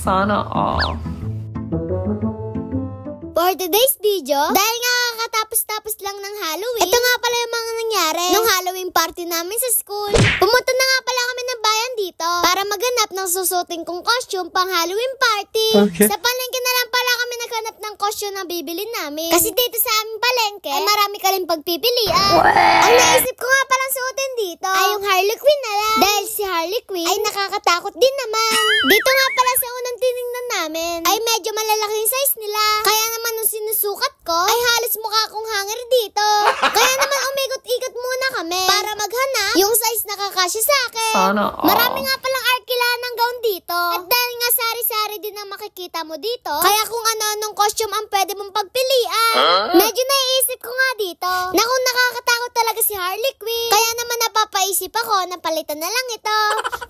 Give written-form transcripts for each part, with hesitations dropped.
Sana all. For today's video, dahil nga kakatapos-tapos lang ng Halloween, ito nga pala yung mga nangyari nung Halloween party namin sa school. Pumunta na nga pala kami ng bayan dito para maghanap ng susuting kong costume pang Halloween party. Okay. Sa palengke na lang pala kami naghanap ng costume na bibili namin. Kasi dito sa aming palengke, ay marami ka rin pagpipilian. Ang naisip ko nga palang suotin dito ay yung Harley Quinn na lang. Dahil si Harley Quinn ay nakakatakot din naman. Dito nga pala sa unang tinignan namin ay medyo malalaki yung size nila. Kaya naman nung sinusukat ko ay halos mukha kong hanger dito. Kaya naman umikot-ikot muna kami para maghanap yung size na kakasya sa akin. Sana all. Marami nga palang arkilaan ng gown dito. At dahil nga sari-sari din ang makikita mo dito, kaya kung ano-anong costume ang pwede mong pagpilian. Medyo naiisip ko nga dito na kung nakakatakot talaga si Harley Quinn, kaya naman napapaisip ako na palitan na lang ito.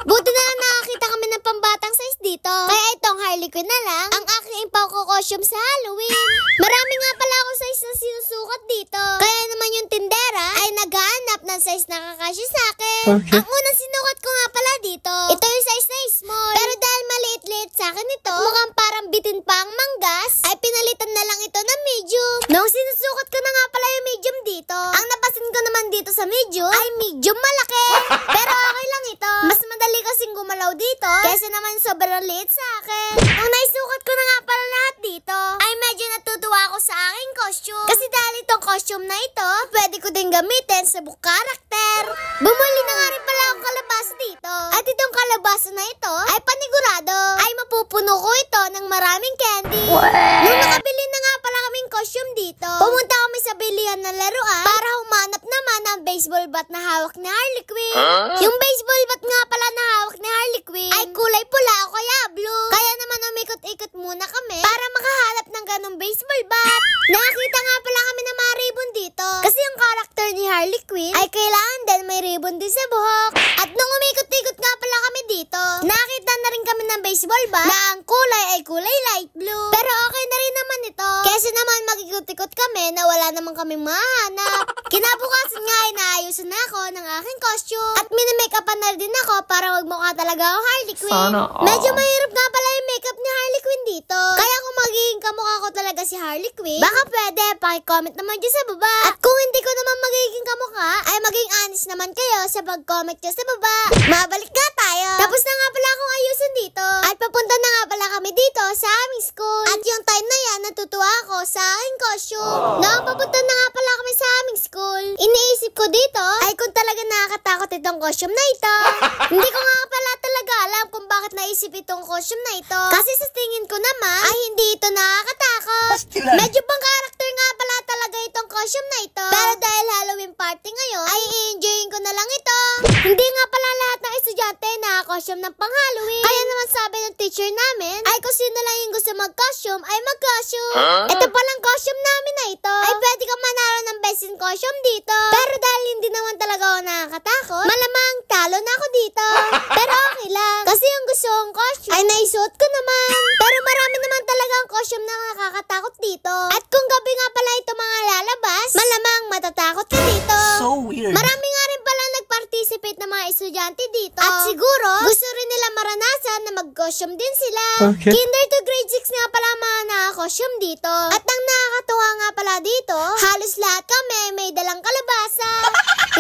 Buti na lang nakakita kami ng pambatang size dito. Kaya itong Harley Quinn na lang ang aking impaw ko costume sa Halloween. Marami nga pala akong size na sinusukat dito. Kaya naman yung tindera ay naghahanap ng size na kakasya sa akin. Okay. Ang unang sinukat ko nga pala dito, ito yung size na small. Pero dahil maliit-liit sa akin ito, mukhang parang bitin pa ang manggas, ay pinalitan na lang ito ng medium. Nung sinusukat ko na nga pala yung medium dito, ang napasin ko naman dito sa medium ay medium malaki. Pero okay lang ito. Mas madali kasing gumalaw dito kaysa naman sobrang liit sa akin. Nung naisukat ko na nga pala lahat dito, ay medyo natutuwa ako sa aking costume. Kasi dahil itong costume na ito, pwede ko din gamitin sa book character. Bumuli na nga rin pala akong kalabasa dito. At itong kalabasa na ito ay panigurado ay mapupuno ko ito ng maraming candy. Nung nakabili na nga pala kaming costume dito, pumunta kami sa bilihan ng laruan para humanap naman ng baseball bat na hawak ni Harley Quinn. Yung baseball bat nga pala na hawak ni Harley Quinn ay kulay pula o kaya blue. Kaya naman umikot-ikot muna kami para makahanap ng ganong baseball bat. Nakakita nga pala kami ng mga ribbon dito. Kasi yung character ni Harley Quinn ay kailangan din may ribbon din sa buhok. At nung umikot-ikot nga pala kami dito, nakita na rin kami ng baseball bat na ang kulay ay kulay light blue. Pero okay na rin naman ito. Kasi naman mag-ikot-ikot kami na wala naman kaming mahanap. Kinabukasan nga ay naayusan na ako ng aking costume. At mini-makeupan na rin ako para magmukha talaga ako Harley Quinn. Sana all. Medyo mahirap nga pala yung makeup ni Harley Quinn dito. Kaya kung magiging kamukha ko talaga si Harley Quinn, baka pwede, paki-comment naman dyan sa baba. At kung hindi ko naman magiging kamukha, ay maging honest naman kayo sa pag-comment nyo sa baba. Mabalik nga tayo. Tapos na nga pala akong ayusin dito. At papunta na nga pala kami dito sa aming school. At yung time na yan, natutuwa ako sa aking costume. Nang papunta na nga pala kami sa aming school, iniisip ko dito ay kung talaga nakakatakot itong costume na ito. Hindi ko nga pala talaga alam kung bakit naisip itong costume na ito. Kasi sa tingin ko naman ay hindi ito nakakatakot. Medyo pang character nga pala talaga itong costume na ito. Pero dahil Halloween party ngayon, ay i-enjoyin ko na lang ito. Hindi nga pala lahat ng estudyante naka-costume ng pang Halloween. Kaya naman sabi ng teacher namin ay kung sino lang yung gusto mag-costume ay mag-costume. Ito palang costume namin na ito ay pwede ka manalo ng best in costume dito. Pero dahil hindi naman talaga ako nakakatakot, malamang talo na ako dito. Pero okay lang. Kasi yung gusto kong costume ay naisuot ko naman. Pero marami naman talaga ang costume na nakakatakot dito. At kung gabi nga pala ito mga lalabas, malamang matatakot ka dito. So weird. Marami nga rin pala nag-participate na mga estudyante dito. At siguro, gusto rin nila maranasan na mag-costume din sila. Okay. Kinder to grade 6 nga pala mga naka-costume dito. At ang nakakatuwa nga pala dito, halos lahat kami may dalang kalabasa.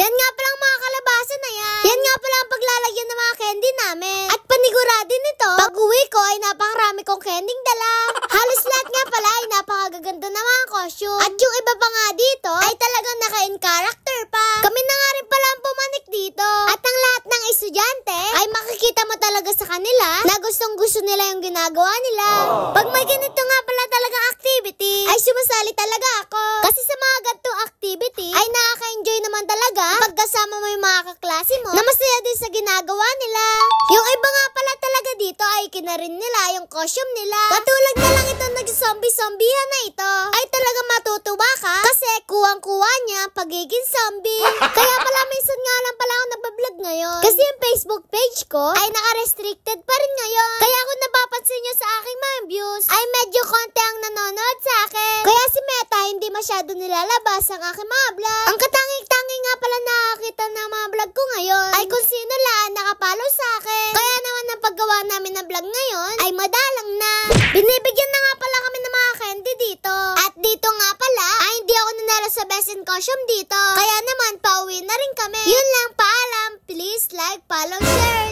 Yan nga palang mga kalabasa na yan. Yan nga pala ang paglalagyan ng mga candy namin. At panigurado nito, pag-uwi ko ay napakarami kong candy dala. Halos lahat nga pala ay napakagaganda na mga costume. At yung iba pa nga dito ay talagang naka-in character pa. Kami na nga rin pala ang pumanik dito. At ang lahat ng estudyante ay makikita mo talaga sa kanila na gustong gusto nila yung ginagawa nila. Pag may ganito nga pala talaga activity, ay sumasali talaga ako. Kasi sa mga ganitong activity ay nakaka-enjoy naman talaga pagkasama mo yung mga kaklase mo na masaya din sa ginagawa nila. Yung iba nga pala talaga dito ay kinarin nila yung costume nila. Katulad na lang ito nag-zombie-zombiehan na ito ay talaga matutuwa ka kasi kuwang-kuwa niya pagiging zombie. Kaya pala minsan nga lang pala ako nabablog ngayon. Kasi yung Facebook page ko ay naka-restricted pa rin ngayon. Kaya kung napapansin nyo sa aking mga views ay medyo konti ang nanonood sa akin. Kaya si Meta hindi masyado nilalabas ang aking mga vlog. Ang katanging-tanging nga pala nakakita ng mga vlog ko ngayon ay kung sino lang nakapalo sa akin. Kaya naman ang paggawa namin ng vlog ngayon ay madalang sa best in costume dito. Kaya naman, pauwi na rin kami. Yun lang, paalam. Please like, follow, share.